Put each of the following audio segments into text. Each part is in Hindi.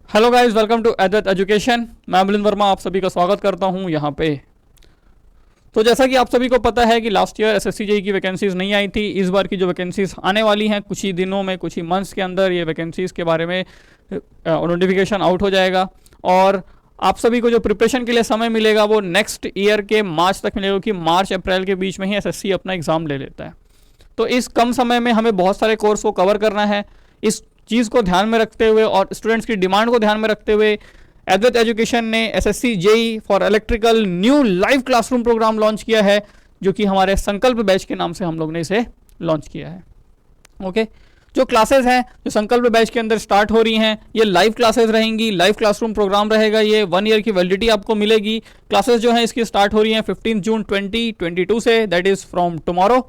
Hello guys, welcome to Advait education. मैं मिलिंद वर्मा आप सभी का स्वागत करता हूं यहाँ पे। तो जैसा कि आप सभी को पता है कि लास्ट ईयर एसएससी जेईई की वैकेंसीज नहीं आई थी। इस बार की जो वैकेंसीज आने वाली हैं कुछ ही दिनों में, कुछ ही मंथ्स के अंदर ये वैकेंसीज के बारे में नोटिफिकेशन आउट हो जाएगा। और आप सभी को जो प्रिपरेशन के लिए समय मिलेगा वो नेक्स्ट ईयर के मार्च तक मिलेगा, कि मार्च अप्रैल के बीच में ही एसएससी अपना एग्ज़ाम ले लेता है। तो इस कम समय में हमें बहुत सारे कोर्स को कवर करना है। इस चीज़ को ध्यान में रखते हुए और स्टूडेंट्स की डिमांड को ध्यान में रखते हुए अद्वैत एजुकेशन ने SSC JE for electrical new live classroom programme launch किया है, जो कि हमारे संकल्प बैच के नाम से हम लोग ने इसे लॉन्च किया है। ओके, जो क्लासेस हैं जो संकल्प बैच के अंदर स्टार्ट हो रही हैं, ये लाइव क्लासेस रहेंगी। लाइव क्लासरूम प्रोग्राम रहेगा। ये 1 ईयर की वैलिडिटी आपको मिलेगी। क्लासेस जो हैं इसकी स्टार्ट हो रही हैं 15 जून 2022 से, दैट इज़ फ्रॉम टुमारो।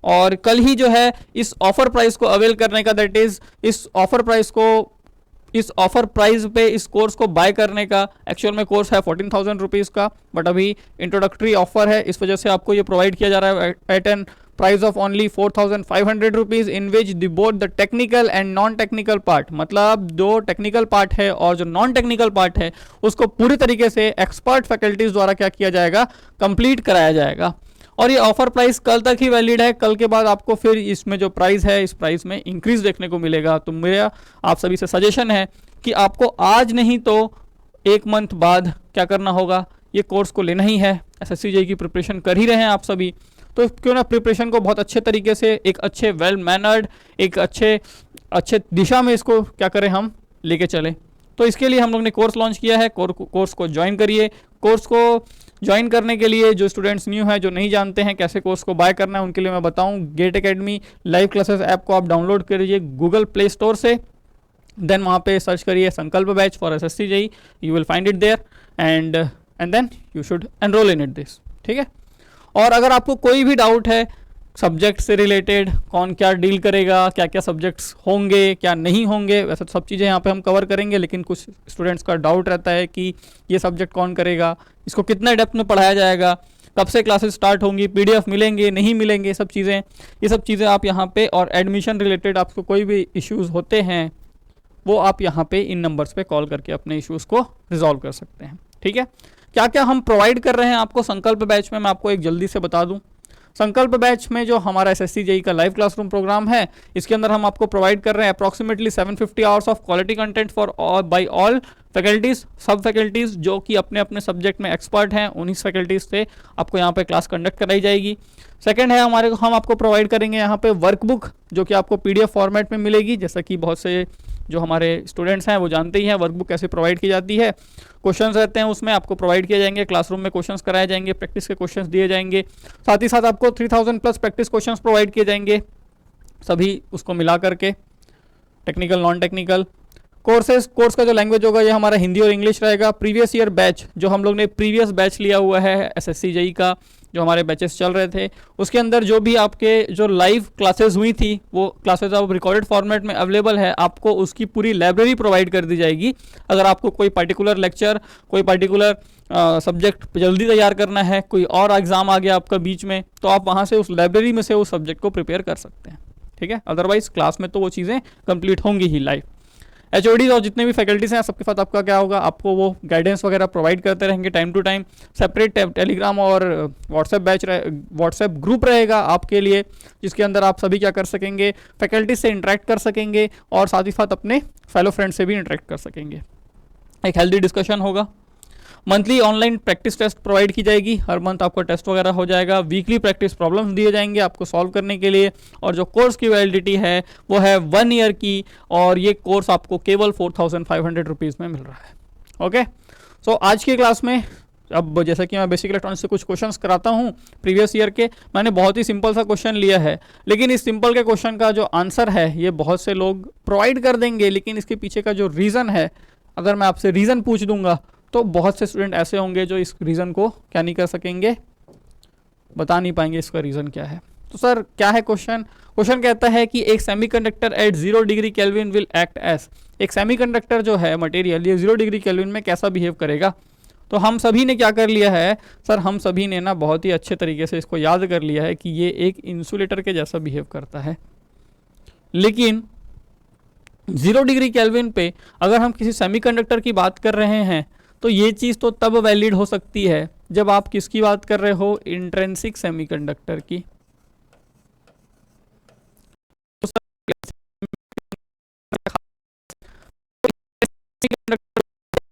और कल ही जो है इस ऑफर प्राइस को अवेल करने का, दैट इज इस ऑफर प्राइस पे इस कोर्स को बाय करने का। एक्चुअल में कोर्स है 14,000 रुपीज़ का, बट अभी इंट्रोडक्टरी ऑफर है, इस वजह से आपको ये प्रोवाइड किया जा रहा है at an price of only 4,500 rupees, in which the both the technical and non technical part, मतलब जो टेक्निकल पार्ट है और जो नॉन टेक्निकल पार्ट है उसको पूरी तरीके से एक्सपर्ट फैकल्टीज द्वारा क्या किया जाएगा, कंप्लीट कराया जाएगा। और ये ऑफर प्राइस कल तक ही वैलिड है। कल के बाद आपको फिर इसमें जो प्राइस है इस प्राइस में इंक्रीज देखने को मिलेगा। तो मेरा आप सभी से सजेशन है कि आपको आज नहीं तो 1 मंथ बाद क्या करना होगा, ये कोर्स को लेना ही है। एसएससी जेईई की प्रिपरेशन कर ही रहे हैं आप सभी, तो क्यों ना प्रिपरेशन को बहुत अच्छे तरीके से, एक अच्छे वेल मैनर्ड, एक अच्छे दिशा में इसको क्या करें, हम लेके चलें। तो इसके लिए हम लोग ने कोर्स लॉन्च किया है। कोर्स को ज्वाइन करिए। कोर्स को ज्वाइन करने के लिए जो स्टूडेंट्स न्यू हैं, जो नहीं जानते हैं कैसे कोर्स को बाय करना है, उनके लिए मैं बताऊं, GATE academy live classes app को आप डाउनलोड करिए गूगल प्ले स्टोर से। देन वहाँ पे सर्च करिए Sankalp batch for SSC JE, you will find it there and then you should enrol in it this. ठीक है। और अगर आपको कोई भी डाउट है सब्जेक्ट से रिलेटेड, कौन क्या डील करेगा, क्या क्या सब्जेक्ट्स होंगे, क्या नहीं होंगे, वैसे तो सब चीज़ें यहाँ पे हम कवर करेंगे, लेकिन कुछ स्टूडेंट्स का डाउट रहता है कि ये सब्जेक्ट कौन करेगा, इसको कितना डेप्थ में पढ़ाया जाएगा, कब से क्लासेस स्टार्ट होंगी, पीडीएफ मिलेंगे नहीं मिलेंगे, ये सब चीज़ें आप यहाँ पे, और एडमिशन रिलेटेड आपको कोई भी इश्यूज़ होते हैं वो आप यहाँ पे इन नंबर्स पे कॉल करके अपने इश्यूज़ को रिजॉल्व कर सकते हैं। ठीक है। क्या क्या हम प्रोवाइड कर रहे हैं आपको संकल्प बैच में, मैं आपको एक जल्दी से बता दूं। संकल्प बैच में जो हमारा एसएससी जेईई का लाइव क्लासरूम प्रोग्राम है, इसके अंदर हम आपको प्रोवाइड कर रहे हैं approximately 750 hours of quality content for by all faculties, सब फैकल्टीज जो कि अपने अपने सब्जेक्ट में एक्सपर्ट हैं, उन्हीं फैकल्टीज से आपको यहाँ पे क्लास कंडक्ट कराई जाएगी। सेकंड है हम आपको प्रोवाइड करेंगे यहाँ पे वर्कबुक, जो कि आपको पीडीएफ फॉर्मेट में मिलेगी। जैसा कि बहुत से जो हमारे स्टूडेंट्स हैं वो जानते ही हैं वर्कबुक कैसे प्रोवाइड की जाती है। क्वेश्चंस रहते हैं उसमें आपको प्रोवाइड किए जाएंगे, क्लासरूम में क्वेश्चंस कराए जाएंगे, प्रैक्टिस के क्वेश्चंस दिए जाएंगे। साथ ही साथ आपको 3000 प्लस प्रैक्टिस क्वेश्चंस प्रोवाइड किए जाएंगे, सभी उसको मिला करके, टेक्निकल नॉन टेक्निकल। कोर्स का जो लैंग्वेज होगा ये हमारा हिंदी और इंग्लिश रहेगा। प्रीवियस ईयर बैच, जो हम लोग ने प्रीवियस बैच लिया हुआ है एसएससी जेईई का, जो हमारे बैचेस चल रहे थे, उसके अंदर जो भी आपके जो लाइव क्लासेस हुई थी वो क्लासेस अब रिकॉर्डेड फॉर्मेट में अवेलेबल है। आपको उसकी पूरी लाइब्रेरी प्रोवाइड कर दी जाएगी। अगर आपको कोई पर्टिकुलर लेक्चर, कोई पर्टिकुलर सब्जेक्ट जल्दी तैयार करना है, कोई और एग्जाम आ गया आपका बीच में, तो आप वहाँ से उस लाइब्रेरी में से उस सब्जेक्ट को प्रिपेयर कर सकते हैं। ठीक है। अदरवाइज क्लास में तो वो चीज़ें कंप्लीट होंगी ही लाइव। एचओडीज और जितने भी फैकल्टीज हैं सबके साथ आपका क्या होगा, आपको वो गाइडेंस वगैरह प्रोवाइड करते रहेंगे time to time. Separate Telegram और व्हाट्सएप ग्रुप रहेगा आपके लिए, जिसके अंदर आप सभी क्या कर सकेंगे, फैकल्टी से इंटरेक्ट कर सकेंगे और साथ ही साथ अपने फेलो फ्रेंड से भी इंटरेक्ट कर सकेंगे। एक हेल्दी डिस्कशन होगा। Monthly online practice test provide की जाएगी, हर मंथ आपको टेस्ट वगैरह हो जाएगा। वीकली प्रैक्टिस प्रॉब्लम्स दिए जाएंगे आपको सॉल्व करने के लिए। और जो कोर्स की वैलिडिटी है वो है 1 ईयर की, और ये कोर्स आपको केवल 4,500 रुपीज़ में मिल रहा है। ओके। सो आज की क्लास में, अब जैसा कि मैं बेसिक इलेक्ट्रॉनिक्स से कुछ क्वेश्चंस कराता हूँ प्रीवियस ईयर के, मैंने बहुत ही सिंपल सा क्वेश्चन लिया है, लेकिन इस सिंपल के क्वेश्चन का जो आंसर है ये बहुत से लोग प्रोवाइड कर देंगे, लेकिन इसके पीछे का जो रीज़न है, अगर मैं आपसे रीज़न पूछ दूंगा तो बहुत से स्टूडेंट ऐसे होंगे जो इस रीज़न को क्या नहीं कर सकेंगे, बता नहीं पाएंगे इसका रीज़न क्या है। तो सर क्या है क्वेश्चन कहता है कि एक semiconductor at 0 degree kelvin will act as, एक सेमीकंडक्टर जो है मटेरियल, ये 0 डिग्री केल्विन में कैसा बिहेव करेगा। तो हम सभी ने क्या कर लिया है सर, हम सभी ने ना बहुत ही अच्छे तरीके से इसको याद कर लिया है कि ये एक इंसुलेटर के जैसा बिहेव करता है। लेकिन 0 डिग्री केल्विन पे अगर हम किसी सेमीकंडक्टर की बात कर रहे हैं तो ये चीज़ तो तब वैलिड हो सकती है जब आप किसकी बात कर रहे हो, इंट्रिंसिक सेमीकंडक्टर की।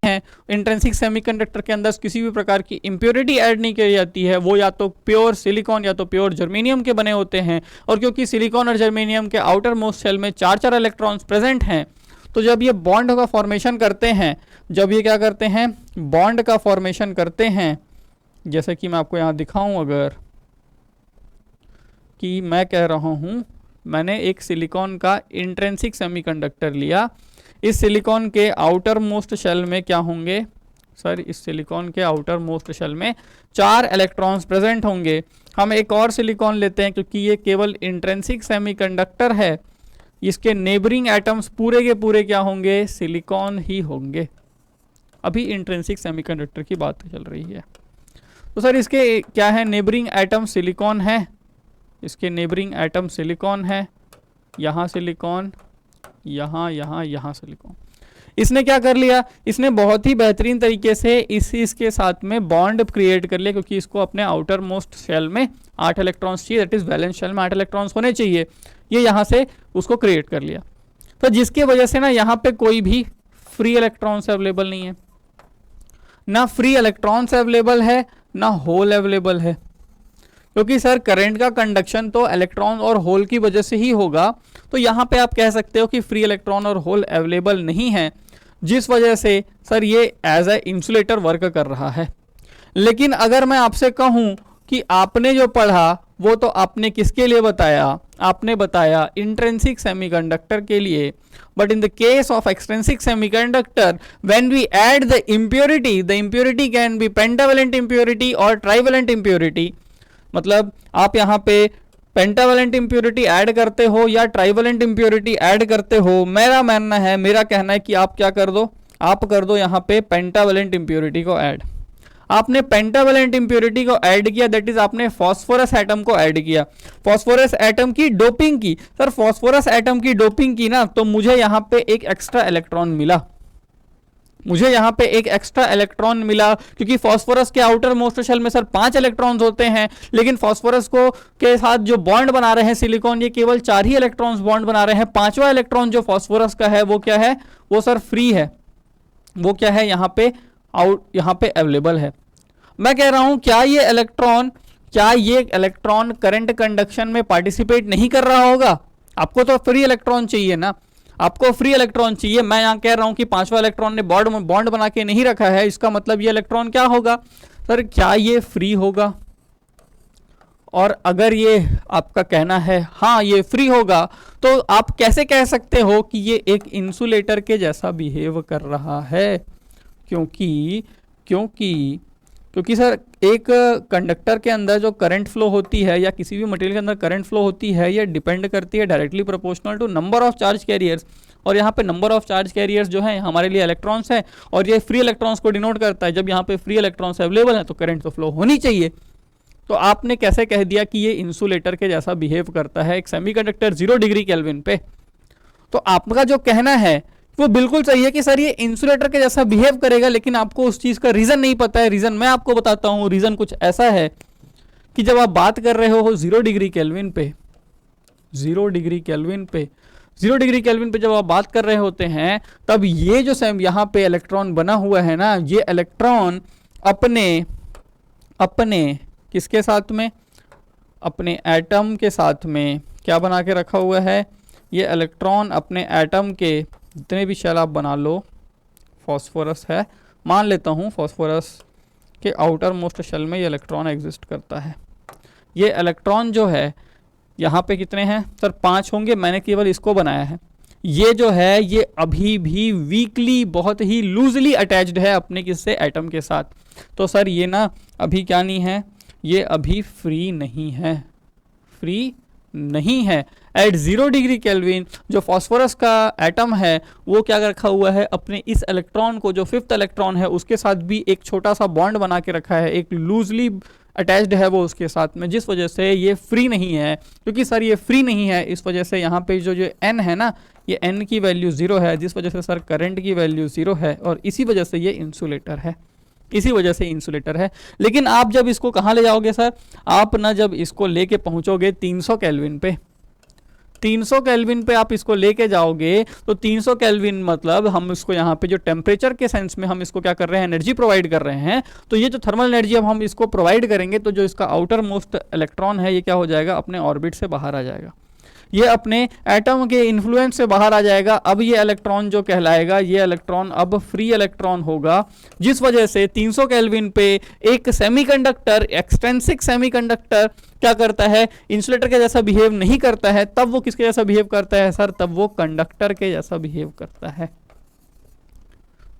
है इंट्रिंसिक सेमीकंडक्टर के अंदर किसी भी प्रकार की इंप्योरिटी ऐड नहीं की जाती है, वो या तो प्योर सिलिकॉन या तो प्योर जर्मेनियम के बने होते हैं। और क्योंकि सिलिकॉन और जर्मेनियम के आउटर मोस्ट शेल में 4 इलेक्ट्रॉन्स प्रेजेंट हैं, तो जब ये बॉन्ड का फॉर्मेशन करते हैं, जब ये क्या करते हैं, बॉन्ड का फॉर्मेशन करते हैं, जैसे कि मैं आपको यहाँ दिखाऊं, अगर कि मैं कह रहा हूँ मैंने एक सिलिकॉन का इंट्रिंसिक सेमीकंडक्टर लिया, इस सिलिकॉन के आउटर मोस्ट शेल में क्या होंगे सर, इस सिलिकॉन के आउटर मोस्ट शेल में 4 इलेक्ट्रॉन्स प्रेजेंट होंगे। हम एक और सिलिकॉन लेते हैं क्योंकि ये केवल इंट्रिंसिक सेमीकंडक्टर है, इसके नेबरिंग एटम्स पूरे के पूरे क्या होंगे, सिलिकॉन ही होंगे। अभी इंट्रिंसिक सेमीकंडक्टर की बात चल रही है। तो सर इसके क्या है, नेबरिंग एटम सिलिकॉन है, इसके नेबरिंग एटम सिलिकॉन है, यहाँ सिलिकॉन, यहाँ सिलिकॉन। इसने क्या कर लिया, इसने बहुत ही बेहतरीन तरीके से इसके साथ में बॉन्ड क्रिएट कर लिया, क्योंकि इसको अपने आउटर मोस्ट शेल में 8 इलेक्ट्रॉन्स चाहिए, दैट इज वैलेंस शेल में 8 इलेक्ट्रॉन्स होने चाहिए, ये यहाँ से उसको क्रिएट कर लिया। तो जिसकी वजह से ना यहाँ पे कोई भी फ्री इलेक्ट्रॉन्स अवेलेबल नहीं है, ना फ्री इलेक्ट्रॉन्स अवेलेबल है ना होल अवेलेबल है, क्योंकि सर करंट का कंडक्शन तो इलेक्ट्रॉन और होल की वजह से ही होगा। तो यहाँ पे आप कह सकते हो कि फ्री इलेक्ट्रॉन और होल अवेलेबल नहीं है, जिस वजह से सर ये एज ए इंसुलेटर वर्क कर रहा है। लेकिन अगर मैं आपसे कहूँ कि आपने जो पढ़ा वो तो आपने किसके लिए बताया, आपने बताया इंट्रिंसिक सेमीकंडक्टर के लिए। But in the case of extrinsic semiconductor, when we add the impurity can be pentavalent impurity और ट्राइवेलेंट impurity। मतलब आप यहाँ पे पेंटावेलेंट इंप्योरिटी ऐड करते हो या ट्राइवेलेंट इंप्योरिटी ऐड करते हो, मेरा मानना है, मेरा कहना है कि आप क्या कर दो, आप कर दो यहाँ पे पेंटावेलेंट इंप्योरिटी को ऐड। आपने पेंटावेलेंट इंप्योरिटी को ऐड किया, दैट इज आपने फॉस्फोरस एटम को ऐड किया, फॉस्फोरस एटम की डोपिंग की। सर फॉस्फोरस एटम की डोपिंग की ना, तो मुझे यहाँ पे एक एक्स्ट्रा इलेक्ट्रॉन मिला, मुझे यहाँ पे एक एक्स्ट्रा इलेक्ट्रॉन मिला, क्योंकि फॉस्फोरस के आउटर मोस्ट शेल में सर 5 इलेक्ट्रॉन्स होते हैं, लेकिन फॉस्फोरस को के साथ जो बॉन्ड बना रहे हैं सिलिकॉन, ये केवल 4 ही इलेक्ट्रॉन्स बॉन्ड बना रहे हैं। 5वां इलेक्ट्रॉन जो फॉस्फोरस का है वो क्या है, वो सर फ्री है, वो क्या है यहाँ पे अवेलेबल है। मैं कह रहा हूं क्या ये इलेक्ट्रॉन करंट कंडक्शन में पार्टिसिपेट नहीं कर रहा होगा? आपको तो फ्री इलेक्ट्रॉन चाहिए ना, आपको फ्री इलेक्ट्रॉन चाहिए। मैं यहाँ कह रहा हूं कि 5वां इलेक्ट्रॉन ने बॉन्ड बना के नहीं रखा है, इसका मतलब ये इलेक्ट्रॉन क्या होगा सर, क्या ये फ्री होगा? और अगर ये आपका कहना है हाँ ये फ्री होगा, तो आप कैसे कह सकते हो कि ये एक इंसुलेटर के जैसा बिहेव कर रहा है? क्योंकि सर एक कंडक्टर के अंदर जो करंट फ्लो होती है या किसी भी मटेरियल के अंदर करंट फ्लो होती है, ये डिपेंड करती है directly proportional to number of charge carriers. और यहाँ पे नंबर ऑफ चार्ज कैरियर्स जो है हमारे लिए इलेक्ट्रॉन्स है, और ये फ्री इलेक्ट्रॉन्स को डिनोट करता है। जब यहाँ पे फ्री इलेक्ट्रॉन्स अवेलेबल है तो करंट तो फ्लो होनी चाहिए। तो आपने कैसे कह दिया कि ये इंसुलेटर के जैसा बिहेव करता है एक सेमीकंडक्टर 0 डिग्री केल्विन पे? तो आपका जो कहना है वो बिल्कुल सही है कि सर ये इंसुलेटर के जैसा बिहेव करेगा, लेकिन आपको उस चीज का रीजन नहीं पता है। रीजन मैं आपको बताता हूं। रीजन कुछ ऐसा है कि जब आप बात कर रहे हो 0 डिग्री केल्विन पे, 0 डिग्री केल्विन पे जब आप बात कर रहे होते हैं, तब ये जो यहाँ पे इलेक्ट्रॉन बना हुआ है ना, ये इलेक्ट्रॉन अपने किसके साथ में, अपने एटम के साथ में क्या बना के रखा हुआ है? ये इलेक्ट्रॉन अपने एटम के जितने भी शेल आप बना लो, फॉस्फोरस है, मान लेता हूँ फॉस्फोरस के आउटर मोस्ट शेल में ये इलेक्ट्रॉन एग्जिस्ट करता है। ये इलेक्ट्रॉन जो है यहाँ पे कितने हैं सर? 5 होंगे, मैंने केवल इसको बनाया है। ये जो है ये अभी भी वीकली, बहुत ही लूजली अटैच्ड है अपने किससे, एटम के साथ। तो सर ये ना अभी क्या नहीं है, ये अभी फ्री नहीं है। एट 0 डिग्री केल्विन जो फॉस्फोरस का एटम है वो क्या रखा हुआ है, अपने इस इलेक्ट्रॉन को, जो 5th इलेक्ट्रॉन है उसके साथ भी एक छोटा सा बॉन्ड बना के रखा है, एक लूजली अटैच्ड है वो उसके साथ में, जिस वजह से ये फ्री नहीं है। क्योंकि सर ये फ्री नहीं है, इस वजह से यहाँ पे जो एन है ना, ये एन की वैल्यू 0 है, जिस वजह से सर करंट की वैल्यू 0 है, और इसी वजह से ये इंसुलेटर है, इसी वजह से इंसुलेटर है। लेकिन आप जब इसको कहाँ ले जाओगे सर, आप ना जब इसको लेके पहुँचोगे 300 केल्विन पे, 300 केल्विन पे आप इसको लेके जाओगे, तो 300 केल्विन मतलब हम इसको यहाँ पे जो टेम्परेचर के सेंस में हम इसको क्या कर रहे हैं, एनर्जी प्रोवाइड कर रहे हैं। तो ये जो थर्मल एनर्जी अब हम इसको प्रोवाइड करेंगे, तो जो इसका आउटर मोस्ट इलेक्ट्रॉन है ये क्या हो जाएगा, अपने ऑर्बिट से बाहर आ जाएगा, ये अपने एटम के इन्फ्लुएंस से बाहर आ जाएगा। अब ये इलेक्ट्रॉन जो कहलाएगा, ये इलेक्ट्रॉन अब फ्री इलेक्ट्रॉन होगा, जिस वजह से 300 केल्विन पे एक सेमीकंडक्टर, एक्सट्रिंसिक सेमीकंडक्टर क्या करता है, इंसुलेटर के जैसा बिहेव नहीं करता है। तब वो किसके जैसा बिहेव करता है सर, तब वो कंडक्टर के जैसा बिहेव करता है,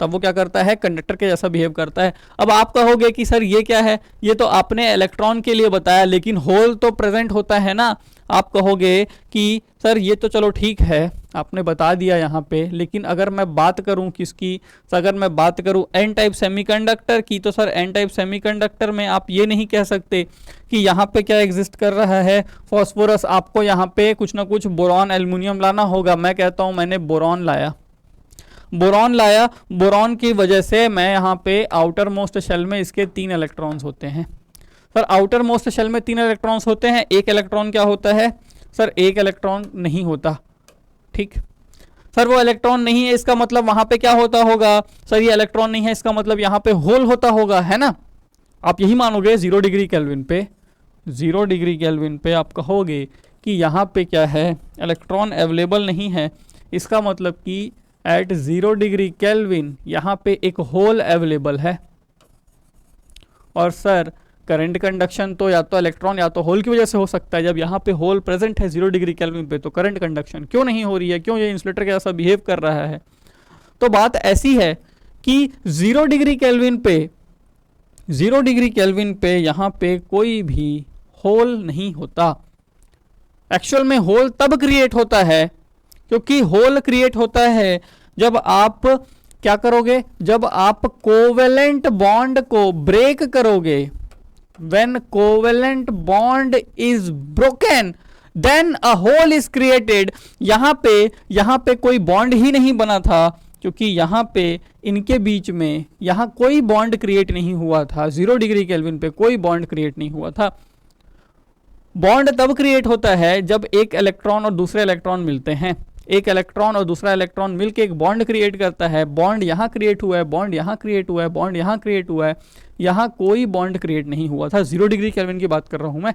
तब वो क्या करता है, कंडक्टर के जैसा बिहेव करता है। अब आप कहोगे कि सर ये क्या है, ये तो आपने इलेक्ट्रॉन के लिए बताया, लेकिन होल तो प्रेजेंट होता है ना। आप कहोगे कि सर ये तो चलो ठीक है, आपने बता दिया यहाँ पे, लेकिन अगर मैं बात करूँ किसकी, तो अगर मैं बात करूँ एन टाइप सेमीकंडक्टर की, तो सर एन टाइप सेमीकंडक्टर में आप ये नहीं कह सकते कि यहाँ पे क्या एग्जिस्ट कर रहा है, फॉस्फोरस। आपको यहाँ पे कुछ ना कुछ बोरॉन एल्युमिनियम लाना होगा। मैं कहता हूँ मैंने बोरॉन लाया, बोरॉन लाया, बोरॉन की वजह से मैं यहाँ पे आउटर मोस्ट शेल में इसके 3 इलेक्ट्रॉन्स होते हैं। सर आउटर मोस्ट शेल में 3 इलेक्ट्रॉन्स होते हैं, एक इलेक्ट्रॉन क्या होता है सर, एक इलेक्ट्रॉन नहीं होता, ठीक सर, वो इलेक्ट्रॉन नहीं है, इसका मतलब वहां पे क्या होता होगा सर, ये इलेक्ट्रॉन नहीं है, इसका मतलब यहाँ पे होल होता होगा, है ना। आप यही मानोगे 0 डिग्री केल्विन पे, 0 डिग्री केल्विन पे आप कहोगे कि यहाँ पे क्या है, इलेक्ट्रॉन अवेलेबल नहीं है, इसका मतलब कि एट 0 डिग्री केल्विन यहाँ पे एक होल अवेलेबल है। और सर करंट कंडक्शन तो या तो इलेक्ट्रॉन या तो होल की वजह से हो सकता है। जब यहाँ पे होल प्रेजेंट है 0 डिग्री केल्विन पे, तो करंट कंडक्शन क्यों नहीं हो रही है, क्यों ये इंसुलेटर के जैसा बिहेव कर रहा है। तो बात ऐसी है कि 0 डिग्री केल्विन पे, 0 डिग्री केल्विन पे यहाँ पे कोई भी होल नहीं होता। एक्चुअल में होल तब क्रिएट होता है, क्योंकि होल क्रिएट होता है जब आप क्या करोगे, जब आप कोवेलेंट बॉन्ड को ब्रेक करोगे। When covalent bond is broken then a hole is created. यहाँ पे कोई बॉन्ड ही नहीं बना था, क्योंकि यहाँ पे इनके बीच में यहाँ कोई बॉन्ड क्रिएट नहीं हुआ था। 0 डिग्री केल्विन पे कोई बॉन्ड क्रिएट नहीं हुआ था। बॉन्ड तब क्रिएट होता है जब एक इलेक्ट्रॉन और दूसरे इलेक्ट्रॉन मिलते हैं। एक इलेक्ट्रॉन और दूसरा इलेक्ट्रॉन मिलकर एक बॉन्ड क्रिएट करता है। बॉन्ड यहाँ क्रिएट हुआ है, बॉन्ड यहाँ क्रिएट हुआ है, बॉन्ड यहाँ क्रिएट हुआ है। यहाँ कोई बॉन्ड क्रिएट नहीं हुआ था। 0 डिग्री केल्विन की बात कर रहा हूँ मैं।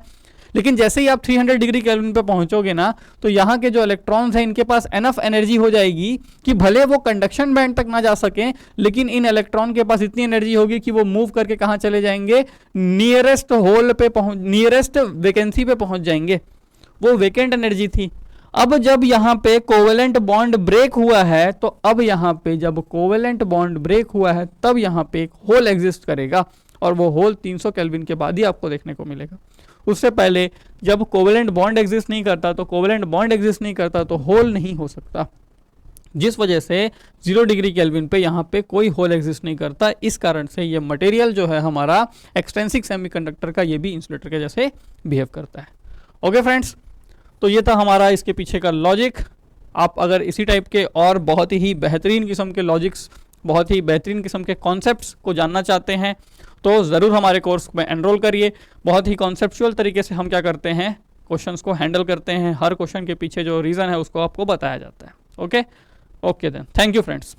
लेकिन जैसे ही आप 300 डिग्री केल्विन पे पहुंचोगे ना, तो यहाँ के जो इलेक्ट्रॉन्स हैं इनके पास एनफ एनर्जी हो जाएगी कि भले वो कंडक्शन बैंड तक ना जा सकें, लेकिन इन इलेक्ट्रॉन के पास इतनी एनर्जी होगी कि वो मूव करके कहाँ चले जाएंगे, नियरेस्ट होल पे पहुंच, नियरेस्ट वैकेंसी पे पहुंच जाएंगे। वो वेकेंट एनर्जी थी। अब जब यहाँ पे कोवेलेंट बॉन्ड ब्रेक हुआ है, तो अब यहाँ पे जब कोवेलेंट बॉन्ड ब्रेक हुआ है, तब यहाँ पे एक होल एग्जिस्ट करेगा, और वो होल 300 केल्विन के बाद ही आपको देखने को मिलेगा। उससे पहले जब कोवेलेंट बॉन्ड एग्जिस्ट नहीं करता, तो कोवेलेंट बॉन्ड एग्जिस्ट नहीं करता तो होल नहीं हो सकता, जिस वजह से 0 डिग्री केल्विन पे यहाँ पे कोई होल एग्जिस्ट नहीं करता। इस कारण से ये मटेरियल जो है हमारा एक्सट्रिंसिक सेमीकंडक्टर का, ये भी इंसुलेटर के जैसे बिहेव करता है। ओके फ्रेंड्स, तो ये था हमारा इसके पीछे का लॉजिक। आप अगर इसी टाइप के और बहुत ही बेहतरीन किस्म के लॉजिक्स, बहुत ही बेहतरीन किस्म के कॉन्सेप्ट्स को जानना चाहते हैं, तो ज़रूर हमारे कोर्स में एनरोल करिए। बहुत ही कॉन्सेप्चुअल तरीके से हम क्या करते हैं, क्वेश्चंस को हैंडल करते हैं। हर क्वेश्चन के पीछे जो रीज़न है उसको आपको बताया जाता है। Okay then, thank you friends.